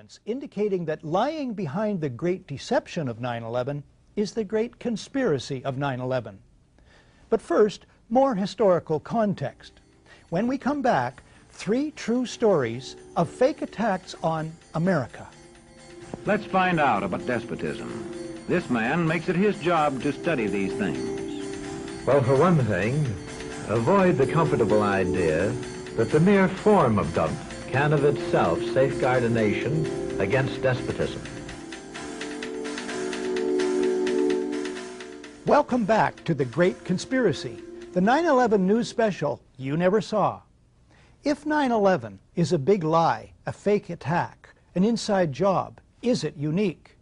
evidence indicating that lying behind the great deception of 9/11 is the great conspiracy of 9/11. But first, more historical context. When we come back, 3 true stories of fake attacks on America. Let's find out about despotism. This man makes it his job to study these things. Well, for one thing, avoid the comfortable idea that the mere form of government can of itself safeguard a nation against despotism. Welcome back to The Great Conspiracy, the 9/11 news special you never saw. If 9/11 is a big lie, a fake attack, an inside job, is it unique?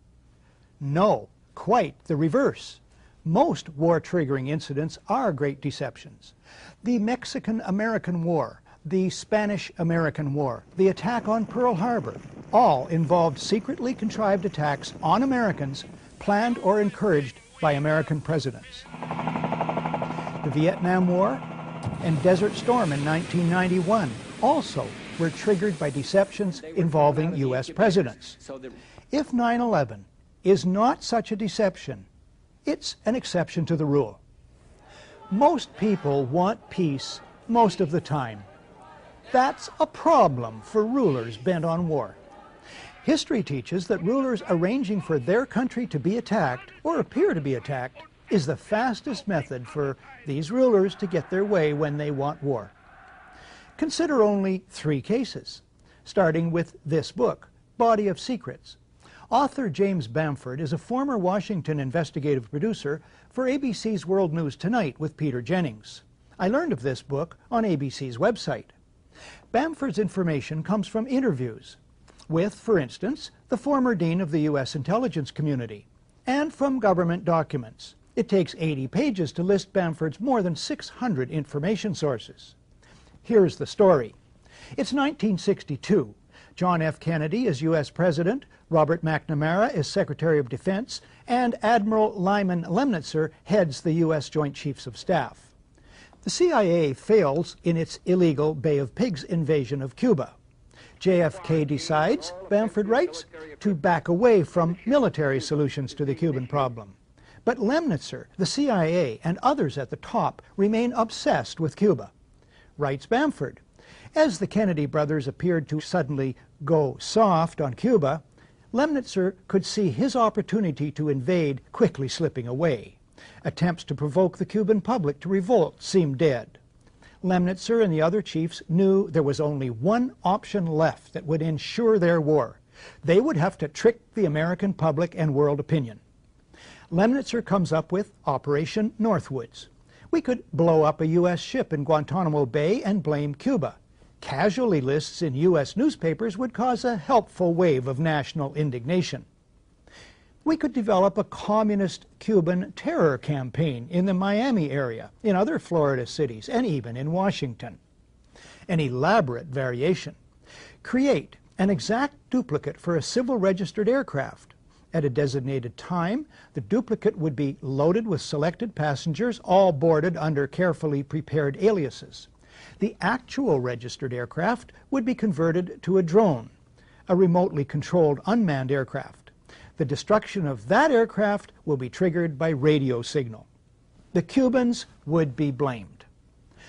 No, quite the reverse. Most war-triggering incidents are great deceptions. The Mexican-American War, the Spanish-American War, the attack on Pearl Harbor, all involved secretly contrived attacks on Americans planned or encouraged by American presidents. The Vietnam War and Desert Storm in 1991 also were triggered by deceptions involving U.S. presidents. If 9/11 is not such a deception, it's an exception to the rule. Most people want peace most of the time. That's a problem for rulers bent on war. History teaches that rulers arranging for their country to be attacked, or appear to be attacked, is the fastest method for these rulers to get their way when they want war. Consider only 3 cases, starting with this book, Body of Secrets. Author James Bamford is a former Washington investigative producer for ABC's World News Tonight with Peter Jennings. I learned of this book on ABC's website. Bamford's information comes from interviews with, for instance, the former dean of the U.S. intelligence community, and from government documents. It takes 80 pages to list Bamford's more than 600 information sources. Here's the story. It's 1962. John F. Kennedy is U.S. President, Robert McNamara is Secretary of Defense, and Admiral Lyman Lemnitzer heads the U.S. Joint Chiefs of Staff. The CIA fails in its illegal Bay of Pigs invasion of Cuba. JFK decides, Bamford writes, to back away from military solutions to the Cuban problem. But Lemnitzer, the CIA, and others at the top remain obsessed with Cuba. Writes Bamford, as the Kennedy brothers appeared to suddenly go soft on Cuba, Lemnitzer could see his opportunity to invade quickly slipping away. Attempts to provoke the Cuban public to revolt seemed dead. Lemnitzer and the other chiefs knew there was only one option left that would ensure their war. They would have to trick the American public and world opinion. Lemnitzer comes up with Operation Northwoods. We could blow up a U.S. ship in Guantanamo Bay and blame Cuba. Casualty lists in U.S. newspapers would cause a helpful wave of national indignation. We could develop a communist Cuban terror campaign in the Miami area, in other Florida cities, and even in Washington. An elaborate variation. Create an exact duplicate for a civil registered aircraft. At a designated time, the duplicate would be loaded with selected passengers, all boarded under carefully prepared aliases. The actual registered aircraft would be converted to a drone, a remotely controlled unmanned aircraft. The destruction of that aircraft will be triggered by radio signal. The Cubans would be blamed.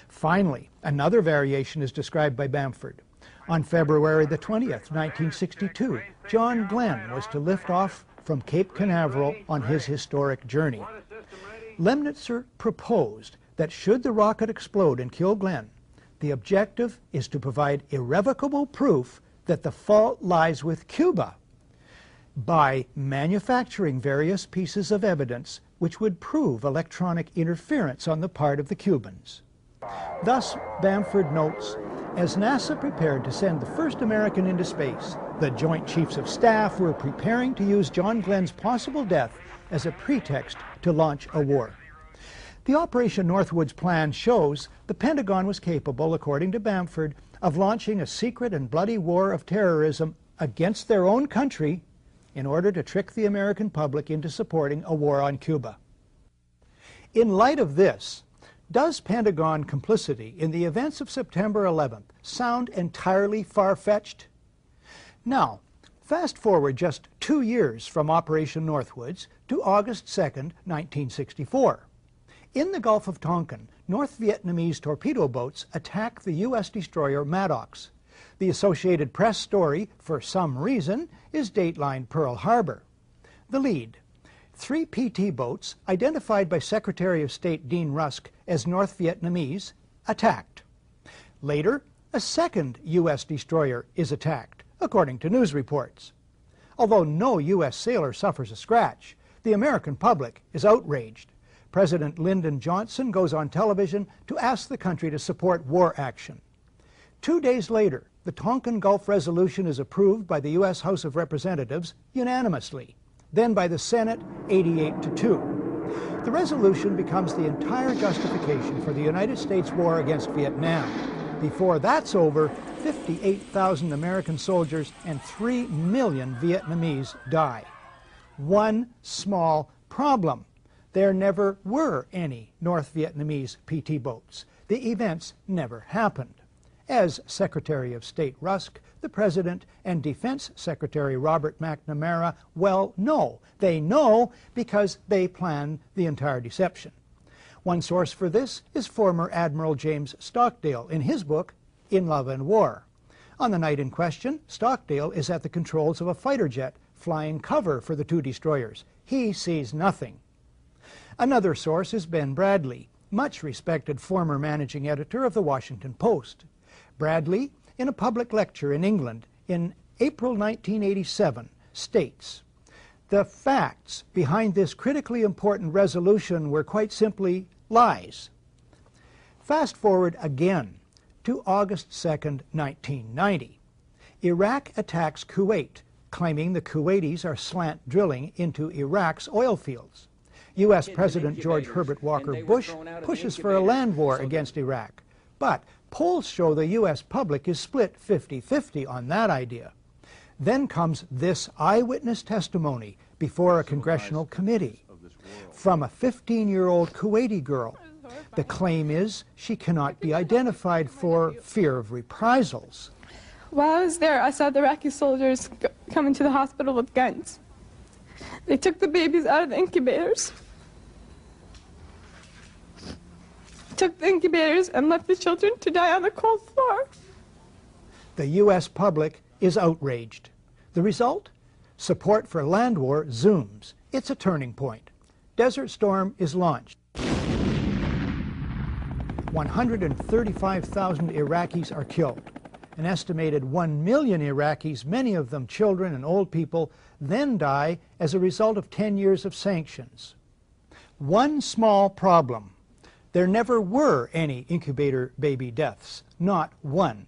Finally, another variation is described by Bamford. On February the 20th, 1962, John Glenn was to lift off from Cape Canaveral on his historic journey. Lemnitzer proposed that should the rocket explode and kill Glenn, the objective is to provide irrevocable proof that the fault lies with Cuba by manufacturing various pieces of evidence which would prove electronic interference on the part of the Cubans. Thus, Bamford notes, as NASA prepared to send the first American into space, the Joint Chiefs of Staff were preparing to use John Glenn's possible death as a pretext to launch a war. The Operation Northwoods plan shows the Pentagon was capable, according to Bamford, of launching a secret and bloody war of terrorism against their own country in order to trick the American public into supporting a war on Cuba. In light of this, does Pentagon complicity in the events of September 11th sound entirely far-fetched? Now, Fast forward just 2 years from Operation Northwoods to August 2nd, 1964. In the Gulf of Tonkin, North Vietnamese torpedo boats attack the U.S. destroyer Maddox. The Associated Press story, for some reason, is datelined Pearl Harbor. The lead: 3 PT boats, identified by Secretary of State Dean Rusk as North Vietnamese, attacked. Later, a second U.S. destroyer is attacked, according to news reports. Although no U.S. sailor suffers a scratch, the American public is outraged. President Lyndon Johnson goes on television to ask the country to support war action. 2 days later, the Tonkin Gulf Resolution is approved by the U.S. House of Representatives unanimously, then by the Senate 88-2. The resolution becomes the entire justification for the United States war against Vietnam. Before that's over, 58,000 American soldiers and 3 million Vietnamese die. One small problem: there never were any North Vietnamese PT boats. The events never happened. As Secretary of State Rusk, the President, and Defense Secretary Robert McNamara well know. They know because they planned the entire deception. One source for this is former Admiral James Stockdale in his book, In Love and War. On the night in question, Stockdale is at the controls of a fighter jet, flying cover for the 2 destroyers. He sees nothing. Another source is Ben Bradlee, much respected former managing editor of the Washington Post. Bradlee, in a public lecture in England in April 1987, states, "The facts behind this critically important resolution were quite simply lies." Fast forward again to August 2nd, 1990. Iraq attacks Kuwait, claiming the Kuwaitis are slant drilling into Iraq's oil fields. U.S. President George Herbert Walker Bush pushes for a land war against Iraq, but polls show the U.S. public is split 50-50 on that idea. Then comes this eyewitness testimony before a congressional committee from a 15-year-old Kuwaiti girl. The claim is she cannot be identified for fear of reprisals. While I was there, I saw the Iraqi soldiers come into the hospital with guns. They took the babies out of the incubators, and left the children to die on the cold floor. The U.S. public is outraged. The result? Support for land war zooms. It's a turning point. Desert Storm is launched. 135,000 Iraqis are killed. An estimated 1 million Iraqis, many of them children and old people, then die as a result of 10 years of sanctions. One small problem: there never were any incubator baby deaths, not one.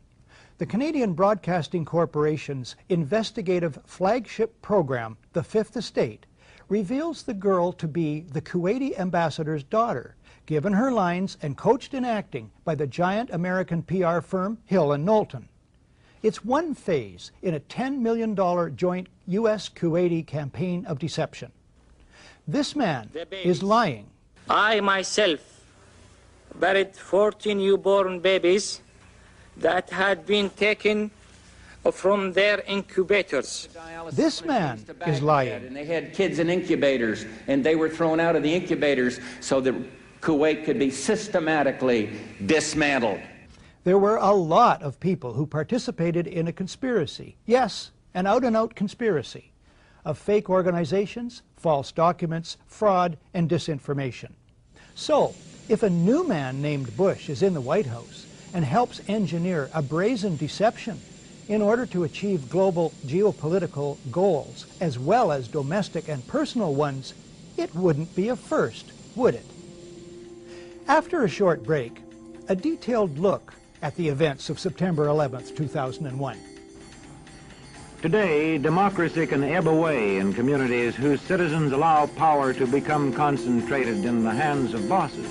The Canadian Broadcasting Corporation's investigative flagship program, The Fifth Estate, reveals the girl to be the Kuwaiti ambassador's daughter, given her lines and coached in acting by the giant American PR firm Hill & Knowlton. It's one phase in a $10 million joint U.S.-Kuwaiti campaign of deception. This man is lying. I myself buried 14 newborn babies that had been taken from their incubators. This man is lying. And they had kids in incubators, and they were thrown out of the incubators so that Kuwait could be systematically dismantled. There were a lot of people who participated in a conspiracy. Yes, an out-and-out conspiracy of fake organizations, false documents, fraud, and disinformation. So, if a new man named Bush is in the White House and helps engineer a brazen deception in order to achieve global geopolitical goals, as well as domestic and personal ones, it wouldn't be a first, would it? After a short break, a detailed look at the events of September 11th, 2001. Today, democracy can ebb away in communities whose citizens allow power to become concentrated in the hands of bosses.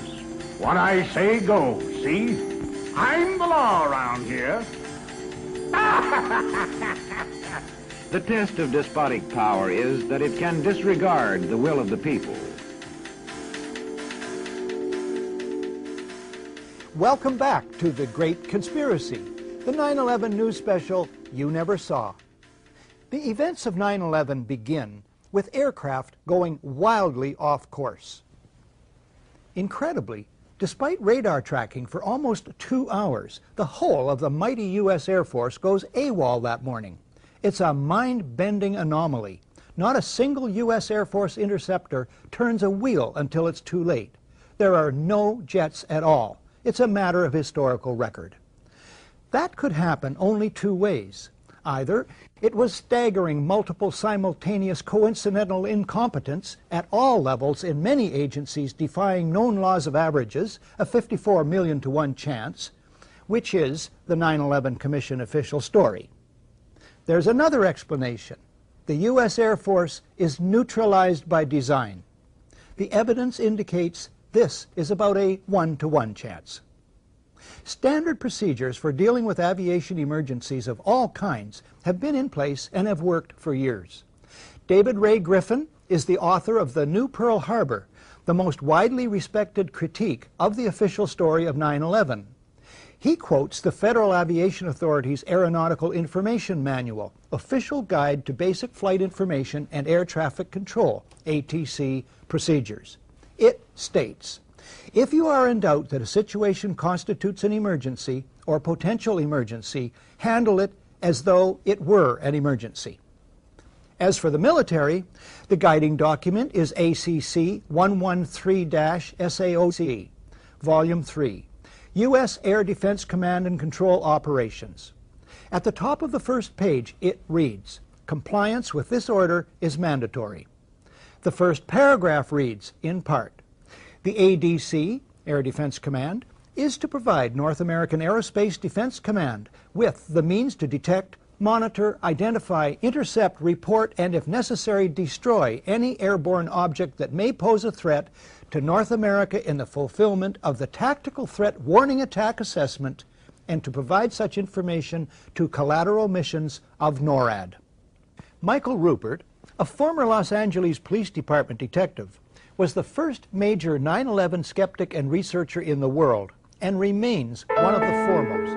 What I say goes, see? I'm the law around here. The test of despotic power is that it can disregard the will of the people. Welcome back to The Great Conspiracy, the 9/11 news special you never saw. The events of 9/11 begin with aircraft going wildly off course. Incredibly, despite radar tracking for almost 2 hours, the whole of the mighty U.S. Air Force goes AWOL that morning. It's a mind-bending anomaly. Not a single U.S. Air Force interceptor turns a wheel until it's too late. There are no jets at all. It's a matter of historical record. That could happen only 2 ways. Either it was staggering multiple simultaneous coincidental incompetence at all levels in many agencies defying known laws of averages, a 54 million to 1 chance, which is the 9/11 Commission official story. There's another explanation. The U.S. Air Force is neutralized by design. The evidence indicates this is about a 1 to 1 chance. Standard procedures for dealing with aviation emergencies of all kinds have been in place and have worked for years. David Ray Griffin is the author of The New Pearl Harbor, the most widely respected critique of the official story of 9/11. He quotes the Federal Aviation Authority's Aeronautical Information Manual, Official Guide to Basic Flight Information and Air Traffic Control, ATC, Procedures. It states, if you are in doubt that a situation constitutes an emergency or potential emergency, handle it as though it were an emergency. As for the military, the guiding document is ACC 113-SAOC, Volume 3, U.S. Air Defense Command and Control Operations. At the top of the first page, it reads, compliance with this order is mandatory. The first paragraph reads, in part, the ADC, Air Defense Command, is to provide North American Aerospace Defense Command with the means to detect, monitor, identify, intercept, report, and if necessary, destroy any airborne object that may pose a threat to North America in the fulfillment of the Tactical Threat Warning Attack Assessment and to provide such information to collateral missions of NORAD. Michael Rupert, a former Los Angeles Police Department detective, was the first major 9/11 skeptic and researcher in the world and remains one of the foremost.